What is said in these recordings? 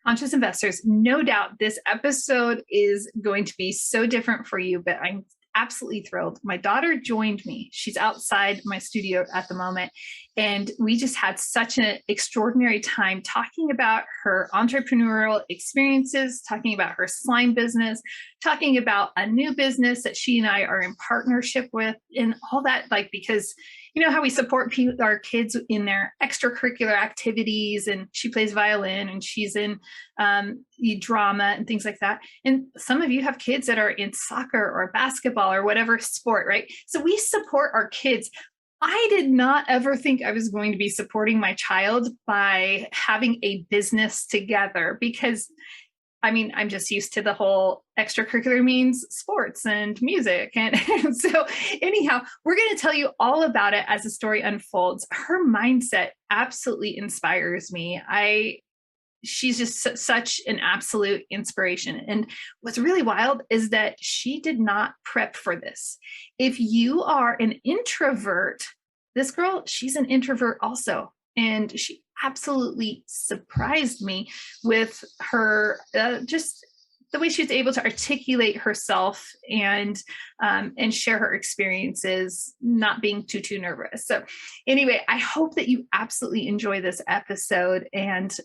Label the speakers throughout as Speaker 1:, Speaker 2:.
Speaker 1: Conscious investors, no doubt this episode is going to be so different for you, but I'm absolutely thrilled. My daughter joined me. She's outside my studio at the moment. And we just had such an extraordinary time talking about her entrepreneurial experiences, talking about her slime business, talking about a new business that she and I are in partnership with, and all that, like, because you know how we support our kids in their extracurricular activities, and she plays violin and she's in drama and things like that. And some of you have kids that are in soccer or basketball or whatever sport, right? So we support our kids. I did not ever think I was going to be supporting my child by having a business together, because I mean, I'm just used to the whole extracurricular means sports and music. And so anyhow, we're going to tell you all about it as the story unfolds. Her mindset absolutely inspires me. She's just such an absolute inspiration. And what's really wild is that she did not prep for this. If you are an introvert, this girl, she's an introvert also. And she absolutely surprised me with her just the way she was able to articulate herself and share her experiences, not being too nervous. So anyway, I hope that you absolutely enjoy this episode. And,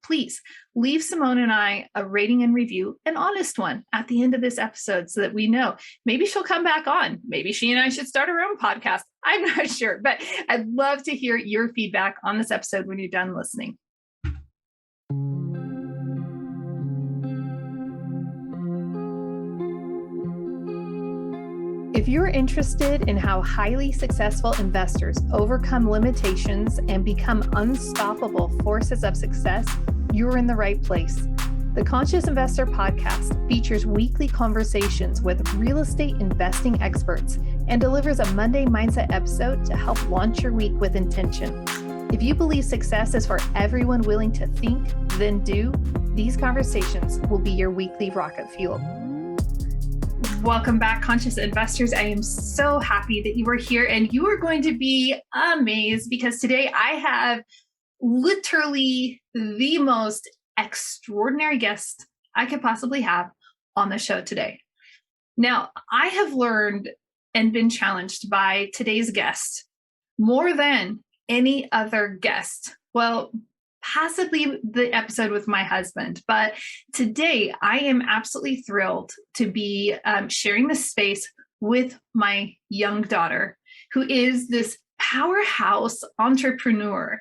Speaker 1: please leave Simone and I a rating and review, an honest one, at the end of this episode, so that we know maybe she'll come back on. Maybe she and I should start her own podcast. I'm not sure, but I'd love to hear your feedback on this episode when you're done listening. If you're interested in how highly successful investors overcome limitations and become unstoppable forces of success, you're in the right place. The Conscious Investor Podcast features weekly conversations with real estate investing experts and delivers a Monday Mindset episode to help launch your week with intention. If you believe success is for everyone willing to think, then do, these conversations will be your weekly rocket fuel. Welcome back, Conscious Investors. I am so happy that you are here, and you are going to be amazed because today I have literally the most extraordinary guest I could possibly have on the show today. Now, I have learned and been challenged by today's guest more than any other guest. Well, possibly the episode with my husband, but today I am absolutely thrilled to be sharing this space with my young daughter, who is this powerhouse entrepreneur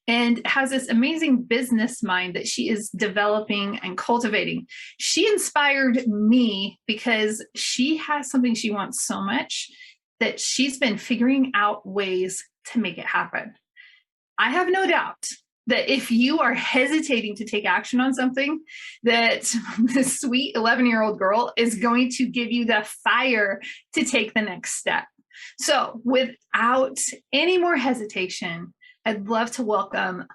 Speaker 1: and has this amazing business mind that she is developing and cultivating. She inspired me because she has something she wants so much that she's been figuring out ways to make it happen. I have no doubt that if you are hesitating to take action on something, that this sweet 11-year-old girl is going to give you the fire to take the next step. So without any more hesitation, I'd love to welcome,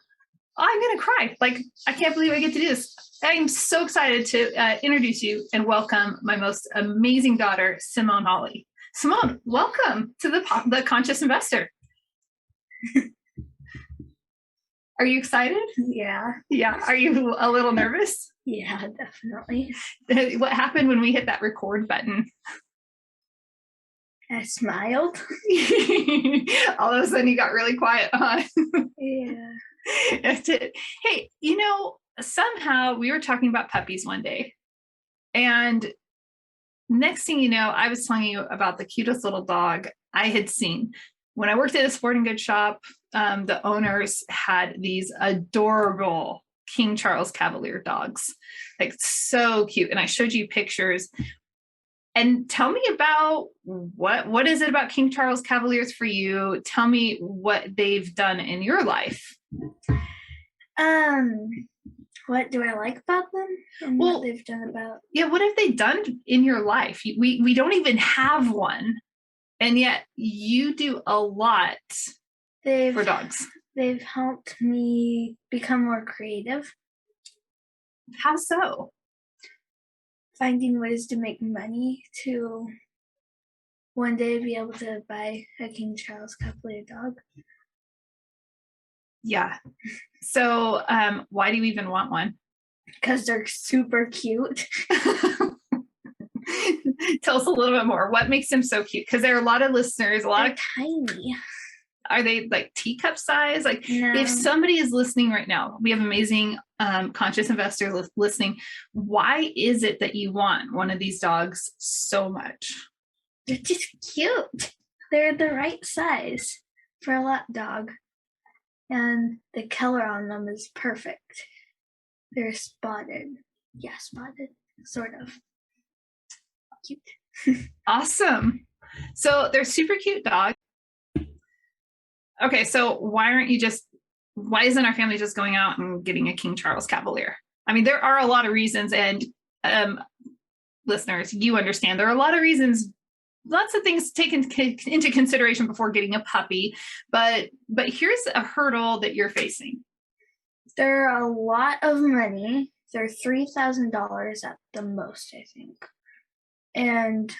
Speaker 1: I'm going to cry. Like, I can't believe I get to do this. I'm so excited to introduce you and welcome my most amazing daughter, Simone Holly. Simone, welcome to the Conscious Investor. Are you excited?
Speaker 2: Yeah.
Speaker 1: Yeah. Are you a little nervous?
Speaker 2: Yeah, definitely.
Speaker 1: What happened when we hit that record button?
Speaker 2: I smiled.
Speaker 1: All of a sudden you got really quiet, huh?
Speaker 2: Yeah.
Speaker 1: That's it. Hey, somehow we were talking about puppies one day. And next thing you know, I was telling you about the cutest little dog I had seen. When I worked at a sporting goods shop, the owners had these adorable King Charles Cavalier dogs, like so cute. And I showed you pictures. And tell me about what is it about King Charles Cavaliers for you? Tell me what they've done in your life.
Speaker 2: What do I like about them and what they've done about?
Speaker 1: Yeah, what have they done in your life? We don't even have one. And yet you do a lot for dogs.
Speaker 2: They've helped me become more creative.
Speaker 1: How so?
Speaker 2: Finding ways to make money to one day be able to buy a King Charles Cavalier dog.
Speaker 1: Yeah. So why do you even want one?
Speaker 2: because they're super cute.
Speaker 1: Tell us a little bit more. What makes them so cute? Because there are a lot of listeners,
Speaker 2: They're tiny.
Speaker 1: are they like teacup size? Like
Speaker 2: No.
Speaker 1: if somebody is listening right now, we have amazing conscious investors listening. Why is it that you want one of these dogs so much?
Speaker 2: They're just cute. They're the right size for a lap dog. And the color on them is perfect. They're spotted. Yeah, spotted. Sort of. Cute.
Speaker 1: Awesome. So they're super cute dogs. Okay, so why isn't our family just going out and getting a King Charles Cavalier? I mean, there are a lot of reasons, and listeners, you understand there are a lot of reasons, lots of things taken into consideration before getting a puppy, but here's a hurdle that you're facing.
Speaker 2: They're a lot of money. They're $3,000 at the most, I think. And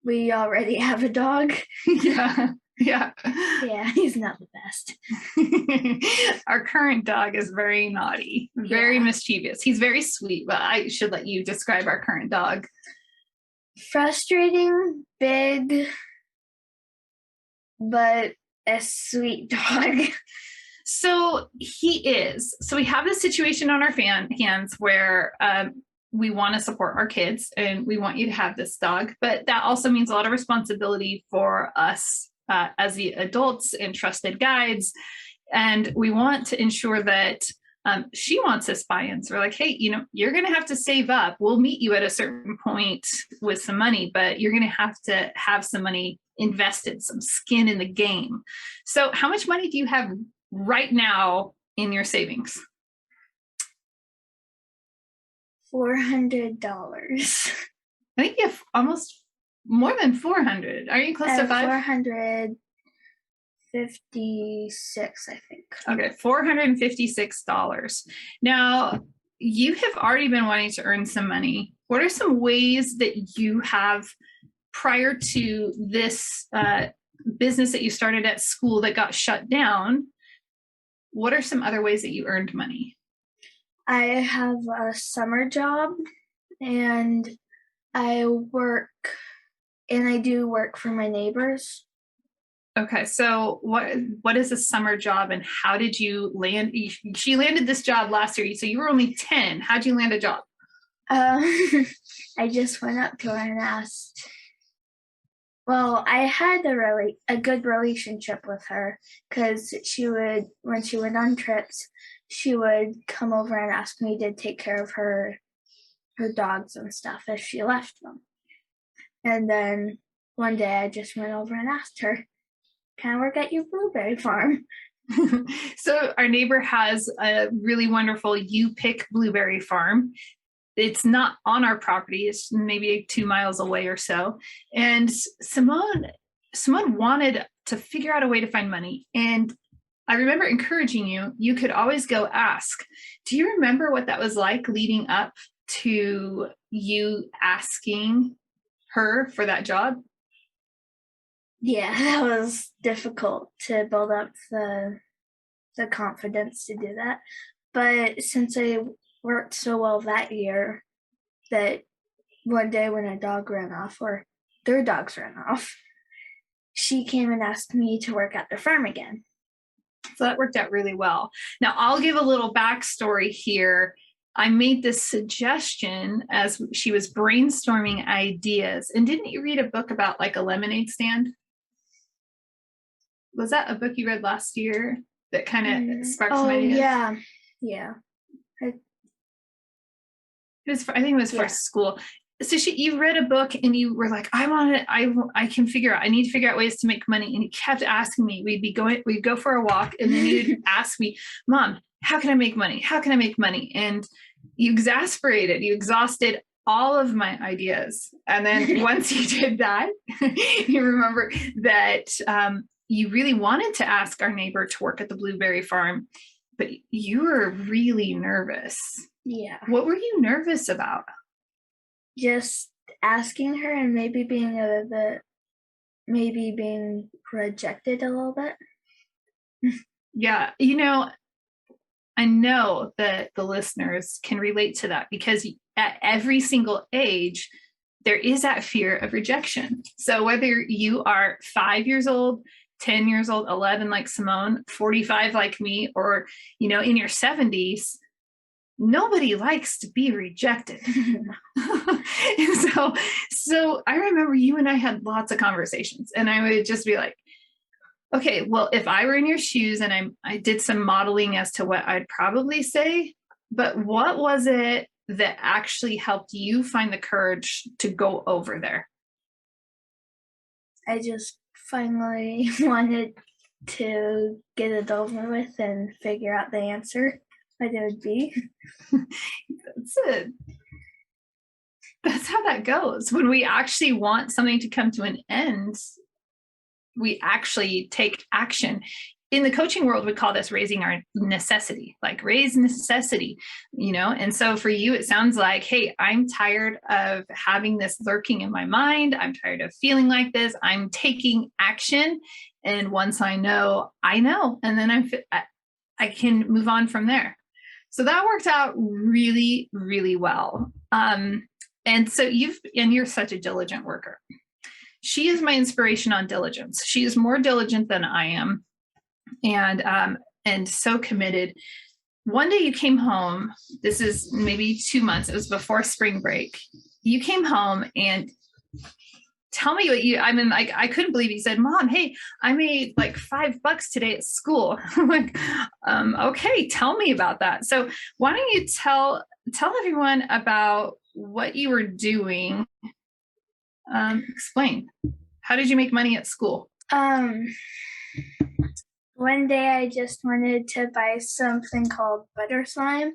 Speaker 2: we already have a dog.
Speaker 1: Yeah.
Speaker 2: Yeah, he's not the best.
Speaker 1: Our current dog is very naughty, very mischievous. He's very sweet, but I should let you describe our current dog.
Speaker 2: Frustrating, big, but a sweet dog.
Speaker 1: So he is. So we have this situation on our hands where we want to support our kids and we want you to have this dog, but that also means a lot of responsibility for us as the adults and trusted guides. And we want to ensure that she wants us buy-in. So we're like, hey, you're going to have to save up. We'll meet you at a certain point with some money, but you're going to have some money invested, some skin in the game. So how much money do you have right now in your savings?
Speaker 2: $400.
Speaker 1: I think you have almost more than 400. Are you close to
Speaker 2: 456, I think.
Speaker 1: Okay, $456. Now, you have already been wanting to earn some money. What are some ways that you have, prior to this business that you started at school that got shut down, what are some other ways that you earned money?
Speaker 2: I have a summer job and I do work for my neighbors.
Speaker 1: Okay, so what is a summer job and how did you land? She landed this job last year, so you were only 10. How'd you land a job?
Speaker 2: I just went up to her and asked. Well, I had a good relationship with her because when she went on trips, she would come over and ask me to take care of her dogs and stuff if she left them. And then one day I just went over and asked her, can I work at your blueberry farm?
Speaker 1: So our neighbor has a really wonderful You Pick blueberry farm. It's not on our property. It's maybe 2 miles away or so. And Simone wanted to figure out a way to find money. And I remember encouraging you could always go ask. Do you remember what that was like leading up to you asking her for that job?
Speaker 2: Yeah, that was difficult to build up the confidence to do that. But since I worked so well that year, that one day when a dog ran off, or their dogs ran off, she came and asked me to work at the farm again.
Speaker 1: So that worked out really well. Now I'll give a little backstory here. I made this suggestion as she was brainstorming ideas. And didn't you read a book about like a lemonade stand? Was that a book you read last year that kind of sparked some ideas?
Speaker 2: Yeah.
Speaker 1: I think it was for school. So you read a book and you were like, I can figure out, I need to figure out ways to make money. And you kept asking me, we'd go for a walk and then you'd ask me, Mom, how can I make money? How can I make money? And you exhausted all of my ideas. And then once you did that, you remember that you really wanted to ask our neighbor to work at the blueberry farm, but you were really nervous.
Speaker 2: Yeah.
Speaker 1: What were you nervous about?
Speaker 2: Just asking her and maybe being rejected a little bit.
Speaker 1: Yeah. I know that the listeners can relate to that, because at every single age, there is that fear of rejection. So whether you are 5 years old, 10 years old, 11 like Simone, 45 like me, or, in your 70s, nobody likes to be rejected. And so I remember you and I had lots of conversations, and I would just be like, okay, well, if I were in your shoes, and I did some modeling as to what I'd probably say, but what was it that actually helped you find the courage to go over there?
Speaker 2: I just finally wanted to get it over with and figure out the answer, what it would be.
Speaker 1: That's it. That's how that goes. When we actually want something to come to an end, we actually take action. In the coaching world, we call this raising our necessity, like raise necessity, And so for you, it sounds like, hey, I'm tired of having this lurking in my mind. I'm tired of feeling like this. I'm taking action. And once I know. And then I can move on from there. So that worked out really, really well. And so you're such a diligent worker. She is my inspiration on diligence. She is more diligent than I am. And so committed. One day you came home, this is maybe 2 months, it was before spring break. You came home and tell me what I couldn't believe it. You said, Mom, hey, I made like $5 today at school. I'm like, okay, tell me about that. So why don't you tell everyone about what you were doing? Explain. How did you make money at school?
Speaker 2: One day I just wanted to buy something called butter slime,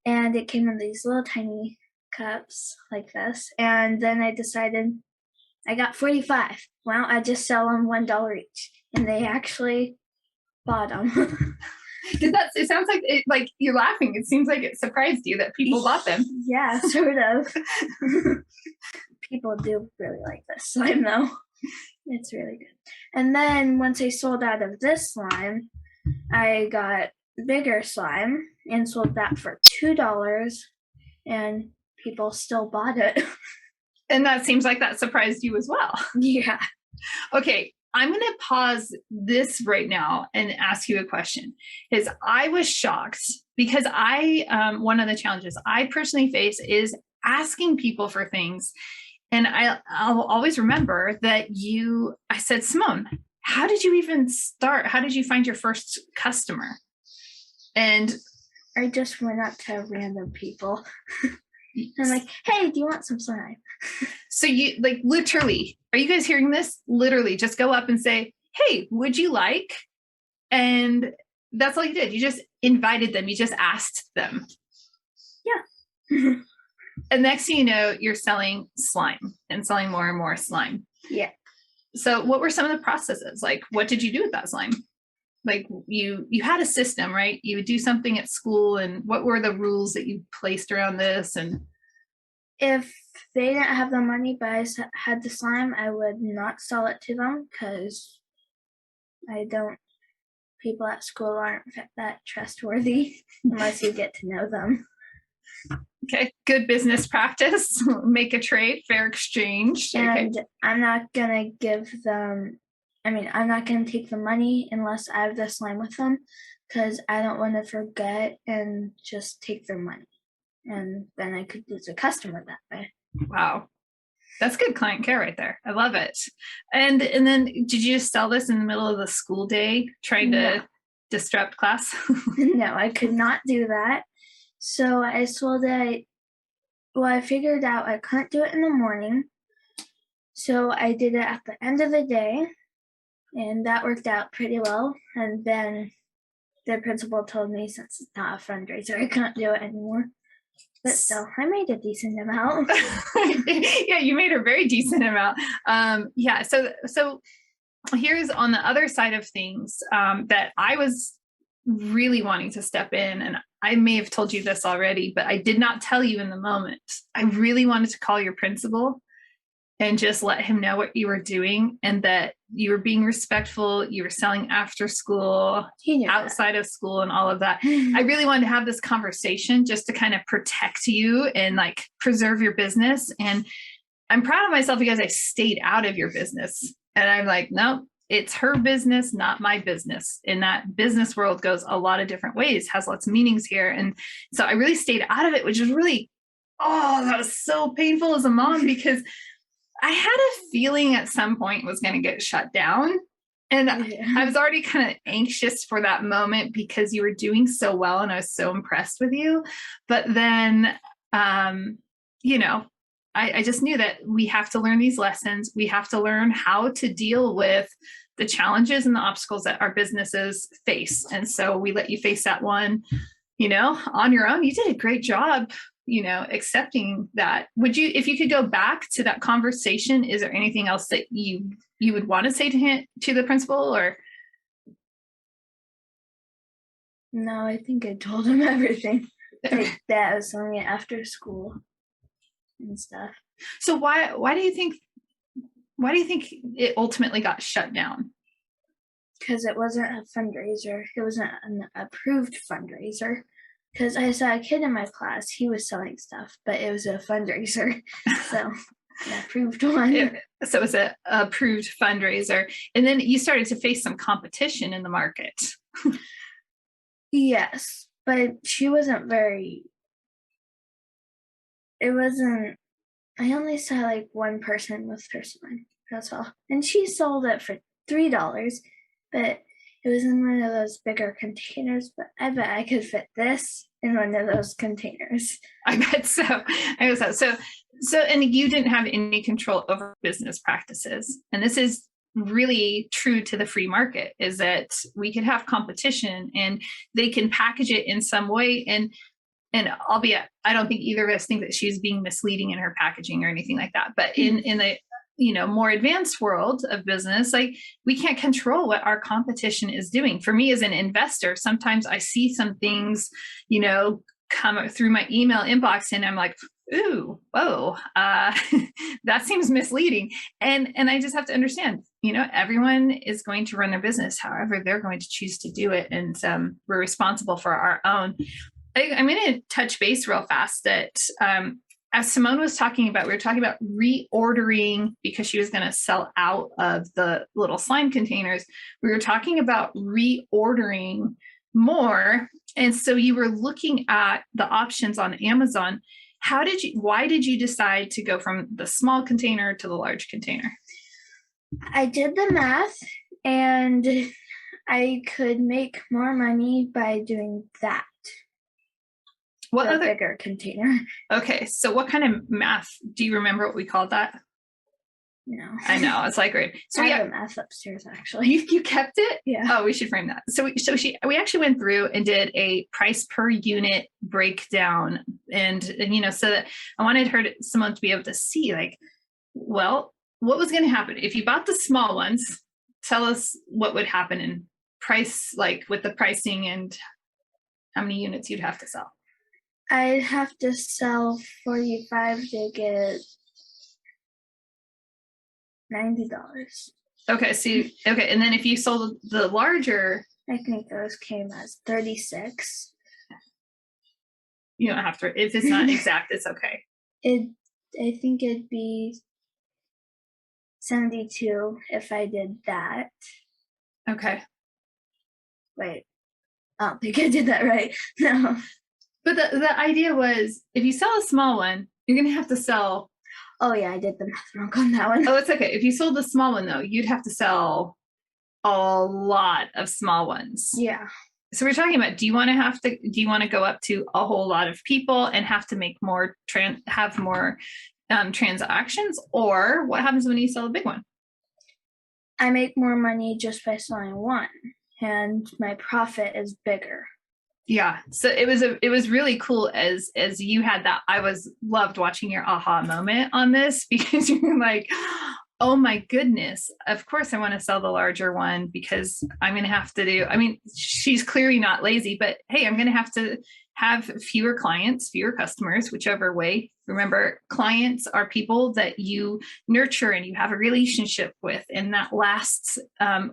Speaker 2: and it came in these little tiny cups like this. And then I decided I got 45. Well, I just sell them $1 each, and they actually bought them.
Speaker 1: It sounds like you're laughing. It seems like it surprised you that people bought them.
Speaker 2: Yeah, sort of. People do really like this slime, though. It's really good. And then once I sold out of this slime, I got bigger slime and sold that for $2, and people still bought it.
Speaker 1: And that seems like that surprised you as well.
Speaker 2: Yeah.
Speaker 1: Okay, I'm going to pause this right now and ask you a question. Because I was shocked, because one of the challenges I personally face is asking people for things. And I'll always remember that I said, Simone, how did you even start? How did you find your first customer? And
Speaker 2: I just went up to random people. I'm like, hey, do you want some slime?
Speaker 1: So you literally, are you guys hearing this? Literally just go up and say, hey, would you like? And that's all you did. You just invited them. You just asked them.
Speaker 2: Yeah.
Speaker 1: And next thing you know, you're selling slime and selling more and more slime.
Speaker 2: Yeah.
Speaker 1: So what were some of the processes? Like, what did you do with that slime? Like you had a system, right? You would do something at school, and what were the rules that you placed around this? And
Speaker 2: if they didn't have the money, but I had the slime, I would not sell it to them, because people at school aren't that trustworthy unless you get to know them.
Speaker 1: Okay, good business practice. Make a trade, fair exchange.
Speaker 2: And
Speaker 1: okay.
Speaker 2: I'm not going to take the money unless I have the slime with them, because I don't want to forget and just take their money. And then I could lose a customer that way.
Speaker 1: Wow. That's good client care right there. I love it. And then did you just sell this in the middle of the school day, trying to disrupt class?
Speaker 2: No, I could not do that. So I sold it. Well, I figured out I couldn't do it in the morning. So I did it at the end of the day, and that worked out pretty well. And then the principal told me, since it's not a fundraiser, I couldn't do it anymore. But still, I made a decent amount.
Speaker 1: Yeah, you made a very decent amount. Yeah, so here's on the other side of things that I was really wanting to step in, and I may have told you this already, but I did not tell you in the moment. I really wanted to call your principal and just let him know what you were doing and that you were being respectful. You were selling after school, outside of school, and all of that. I really wanted to have this conversation just to kind of protect you and like preserve your business. And I'm proud of myself because I stayed out of your business. And I'm like, no, it's her business, not my business. And that business world goes a lot of different ways, has lots of meanings here. And so I really stayed out of it, which is really, that was so painful as a mom because I had a feeling at some point it was going to get shut down. And I was already kind of anxious for that moment because you were doing so well and I was so impressed with you. But then, I just knew that we have to learn these lessons. We have to learn how to deal with the challenges and the obstacles that our businesses face. And so we let you face that one, on your own. You did a great job, accepting that. If you could go back to that conversation, is there anything else that you would want to say to the principal or?
Speaker 2: No, I think I told him everything. Like that I was selling it after school and stuff.
Speaker 1: So why do you think it ultimately got shut down?
Speaker 2: Because it wasn't a fundraiser. It wasn't an approved fundraiser. Because I saw a kid in my class, he was selling stuff, but it was a fundraiser. So an approved one.
Speaker 1: So it was an approved fundraiser. And then you started to face some competition in the market.
Speaker 2: Yes, but she wasn't I only saw like one person with her son. That's all. And she sold it for $3, but it was in one of those bigger containers, but I bet I could fit this in one of those containers.
Speaker 1: I bet so. So, and you didn't have any control over business practices. And this is really true to the free market, is that we could have competition and they can package it in some way. And albeit, I don't think either of us think that she's being misleading in her packaging or anything like that. But in the more advanced world of business, like we can't control what our competition is doing. For me as an investor, sometimes I see some things, come through my email inbox and I'm like, ooh, whoa, that seems misleading. And I just have to understand, everyone is going to run their business however they're going to choose to do it. And we're responsible for our own. I'm going to touch base real fast that as Simone was talking about, we were talking about reordering because she was going to sell out of the little slime containers. We were talking about reordering more. And so you were looking at the options on Amazon. Why did you decide to go from the small container to the large container?
Speaker 2: I did the math and I could make more money by doing that.
Speaker 1: What other
Speaker 2: bigger container?
Speaker 1: Okay, so what kind of math? Do you remember what we called that?
Speaker 2: No.
Speaker 1: I know, it's like great. So
Speaker 2: I have a math upstairs actually.
Speaker 1: You kept it?
Speaker 2: Yeah.
Speaker 1: Oh, we should frame that. So we actually went through and did a price per unit breakdown, and so that I wanted Simone to be able to see like, well, what was going to happen if you bought the small ones. Tell us what would happen in price, like with the pricing and how many units you'd have to sell.
Speaker 2: I'd have to sell 45 to get $90.
Speaker 1: Okay, and then if you sold the larger,
Speaker 2: I think those came as 36.
Speaker 1: You don't have to. If it's not exact, it's okay.
Speaker 2: I think it'd be 72 if I did that.
Speaker 1: Okay.
Speaker 2: Wait, I don't think I did that right. No.
Speaker 1: But the idea was, if you sell a small one, you're going to have to sell.
Speaker 2: Oh, yeah, I did the math wrong on that one.
Speaker 1: Oh, it's okay. If you sold the small one, though, you'd have to sell a lot of small ones.
Speaker 2: Yeah.
Speaker 1: So we're talking about, do you want to go up to a whole lot of people and have to make more, have more transactions? Or what happens when you sell a big one?
Speaker 2: I make more money just by selling one, and my profit is bigger.
Speaker 1: Yeah. So it was really cool as you had that. Loved watching your aha moment on this because you're like, oh my goodness, of course I want to sell the larger one because I'm going to have to she's clearly not lazy, but hey, I'm going to have to have fewer clients, fewer customers, whichever way. Remember, clients are people that you nurture and you have a relationship with, and that lasts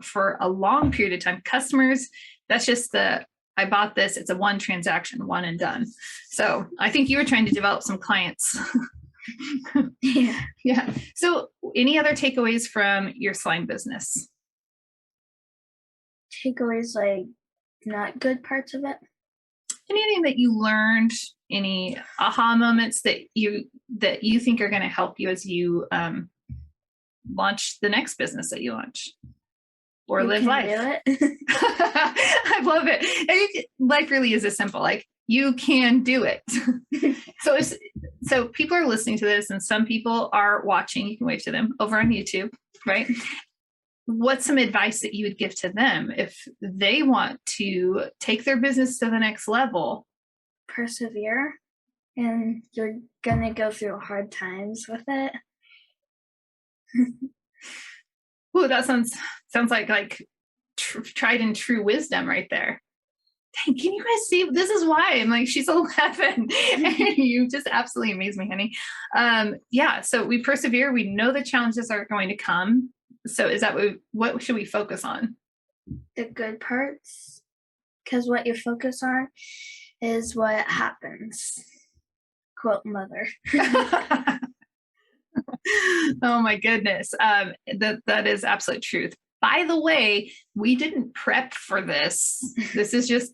Speaker 1: for a long period of time. Customers, that's just I bought this, it's a one transaction, one and done. So I think you were trying to develop some clients.
Speaker 2: Yeah.
Speaker 1: Yeah. So any other takeaways from your slime business?
Speaker 2: Takeaways, like not good parts of it.
Speaker 1: Anything that you learned, any aha moments that you think are going to help you as you launch the next business that you launch or
Speaker 2: You
Speaker 1: live
Speaker 2: can
Speaker 1: life?
Speaker 2: do it.
Speaker 1: I love it. Life really is as simple. Like, you can do it. So people are listening to this, and some people are watching. You can wave to them over on YouTube, right? What's some advice that you would give to them if they want to take their business to the next level?
Speaker 2: Persevere, and you're gonna go through hard times with it.
Speaker 1: Ooh, that sounds like tried and true wisdom right there. Dang, can you guys see? This is why I'm like, she's 11. You just absolutely amaze me, honey. Yeah, so we persevere. We know the challenges are going to come. So is that what should we focus on?
Speaker 2: The good parts, because what you focus on is what happens. Quote mother.
Speaker 1: Oh my goodness. That is absolute truth. By the way, we didn't prep for this. This is just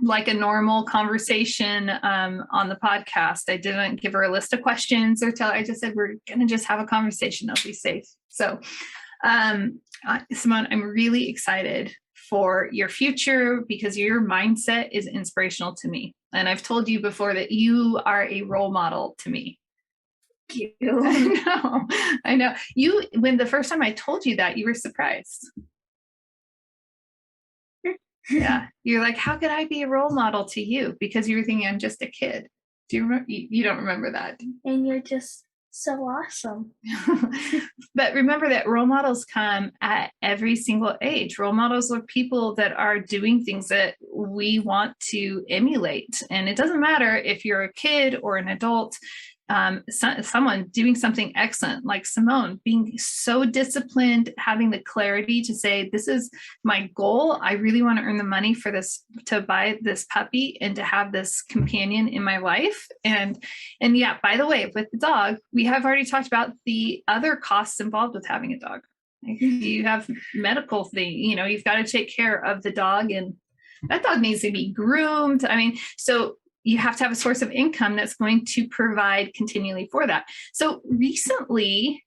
Speaker 1: like a normal conversation on the podcast. I didn't give her a list of questions or I just said, we're going to just have a conversation. I'll be safe. So, Simone, I'm really excited for your future because your mindset is inspirational to me. And I've told you before that you are a role model to me.
Speaker 2: You.
Speaker 1: I know. When the first time I told you that, you were surprised. Yeah. You're like, how could I be a role model to you? Because you were thinking I'm just a kid. Do you remember? You don't remember that.
Speaker 2: And you're just so awesome.
Speaker 1: But remember that role models come at every single age. Role models are people that are doing things that we want to emulate. And it doesn't matter if you're a kid or an adult. Someone doing something excellent like Simone, being so disciplined, having the clarity to say, this is my goal. I really want to earn the money for this, to buy this puppy and to have this companion in my life. And yeah, by the way, with the dog, we have already talked about the other costs involved with having a dog. You have medical thing, you've got to take care of the dog, and that dog needs to be groomed. I mean, so you have to have a source of income that's going to provide continually for that. So recently,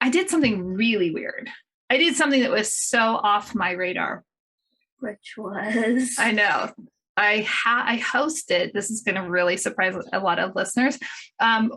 Speaker 1: I did something really weird. I did something that was so off my radar.
Speaker 2: Which was?
Speaker 1: I know. I hosted, this is going to really surprise a lot of listeners. I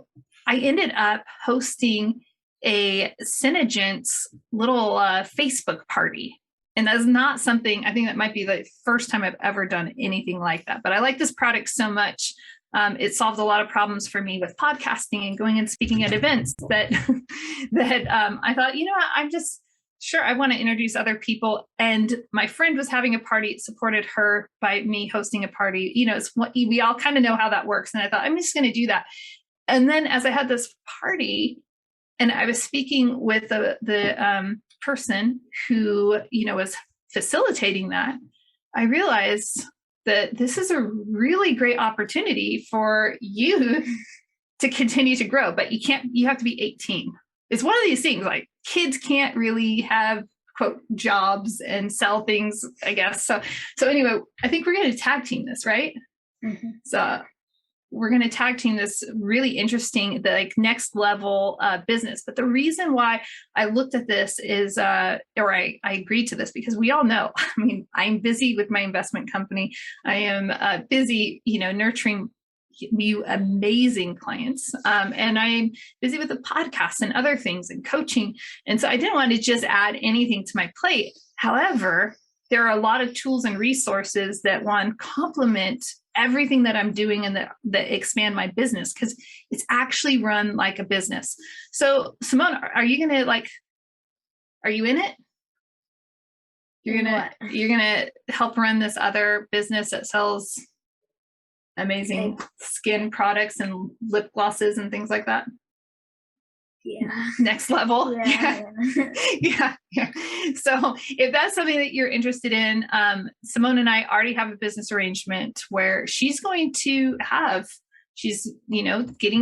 Speaker 1: ended up hosting a Synagent's little Facebook party. And that's not something, I think that might be the first time I've ever done anything like that. But I like this product so much. It solved a lot of problems for me with podcasting and going and speaking at events that I thought, what, I'm just sure I want to introduce other people. And my friend was having a party. It supported her by me hosting a party. It's what we all kind of know how that works. And I thought, I'm just going to do that. And then as I had this party and I was speaking with the person who, was facilitating that, I realized that this is a really great opportunity for you to continue to grow, but you have to be 18. It's one of these things, like kids can't really have quote jobs and sell things, I guess. So anyway, I think we're going to tag team this, right?
Speaker 2: Mm-hmm.
Speaker 1: So we're going to tag team this really interesting, next level business. But the reason why I looked at this is, I agreed to this because we all know, I mean, I'm busy with my investment company. I am busy, nurturing you amazing clients. And I'm busy with the podcast and other things and coaching. And so I didn't want to just add anything to my plate. However, there are a lot of tools and resources that complement everything that I'm doing and that expand my business, because it's actually run like a business. So Simone, are you going to are you in it? You're going to help run this other business that sells amazing skin products and lip glosses and things like that.
Speaker 2: Yeah.
Speaker 1: Next level.
Speaker 2: Yeah.
Speaker 1: Yeah. So if that's something that you're interested in, Simone and I already have a business arrangement where she's getting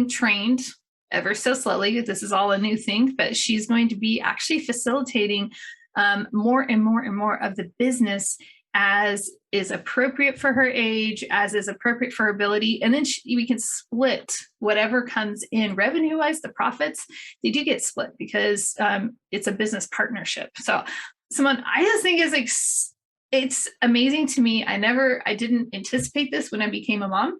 Speaker 1: trained ever so slowly. This is all a new thing, but she's going to be actually facilitating more and more and more of the business as is appropriate for her age, as is appropriate for her ability. And then we can split whatever comes in revenue-wise, the profits, they do get split because it's a business partnership. So Simone, I just think it's amazing to me. I didn't anticipate this when I became a mom.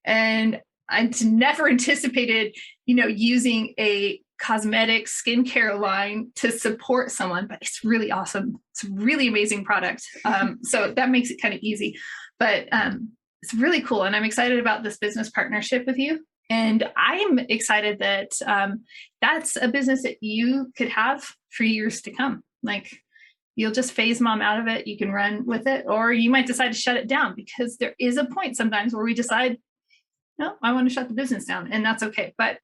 Speaker 1: And I never anticipated, using a cosmetic skincare line to support someone, but it's really awesome. It's a really amazing product. So that makes it kind of easy, but it's really cool. And I'm excited about this business partnership with you. And I'm excited that that's a business that you could have for years to come. Like, you'll just phase mom out of it. You can run with it, or you might decide to shut it down, because there is a point sometimes where we decide, no, I want to shut the business down, and that's okay. But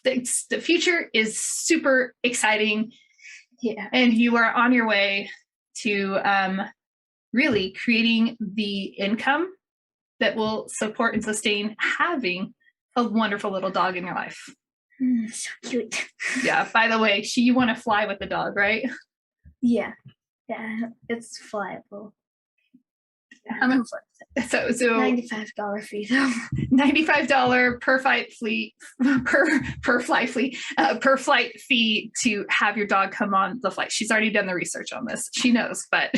Speaker 1: the future is super exciting.
Speaker 2: Yeah.
Speaker 1: And you are on your way to really creating the income that will support and sustain having a wonderful little dog in your life.
Speaker 2: So cute.
Speaker 1: Yeah. By the way, you want to fly with the dog, right?
Speaker 2: Yeah. Yeah. It's flyable.
Speaker 1: So
Speaker 2: $95 fee though.
Speaker 1: $95 per flight fee to have your dog come on the flight. She's already done the research on this. She knows, but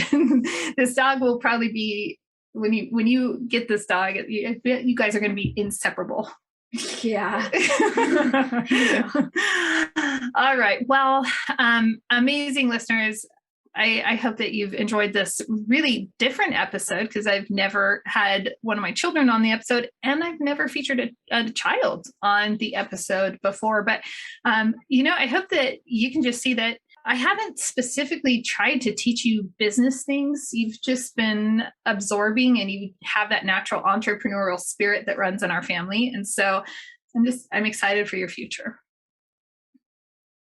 Speaker 1: this dog will probably be, when you get this dog, you guys are going to be inseparable.
Speaker 2: Yeah.
Speaker 1: All right. Well, amazing listeners. I hope that you've enjoyed this really different episode, because I've never had one of my children on the episode, and I've never featured a child on the episode before. But, I hope that you can just see that I haven't specifically tried to teach you business things. You've just been absorbing, and you have that natural entrepreneurial spirit that runs in our family. And so I'm excited for your future.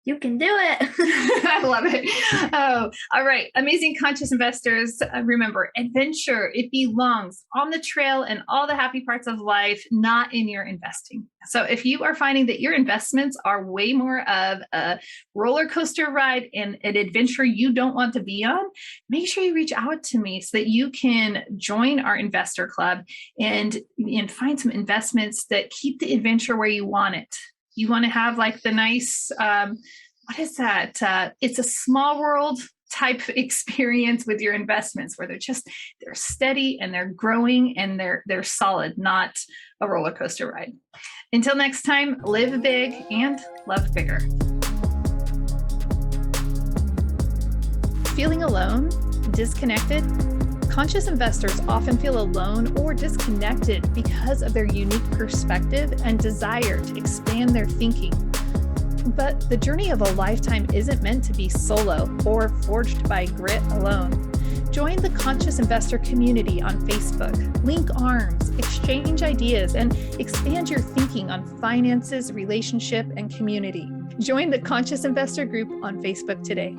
Speaker 2: You can do it.
Speaker 1: I love it. Oh, all right. Amazing conscious investors. Remember, adventure, it belongs on the trail and all the happy parts of life, not in your investing. So if you are finding that your investments are way more of a roller coaster ride and an adventure you don't want to be on, make sure you reach out to me so that you can join our investor club and find some investments that keep the adventure where you want it. You want to have like the nice, what is that? It's a small world type experience with your investments, where they're steady and they're growing and they're solid, not a roller coaster ride. Until next time, live big and love bigger. Feeling alone? Disconnected? Conscious investors often feel alone or disconnected because of their unique perspective and desire to expand their thinking. But the journey of a lifetime isn't meant to be solo or forged by grit alone. Join the Conscious Investor community on Facebook. Link arms, exchange ideas, and expand your thinking on finances, relationship, and community. Join the Conscious Investor group on Facebook today.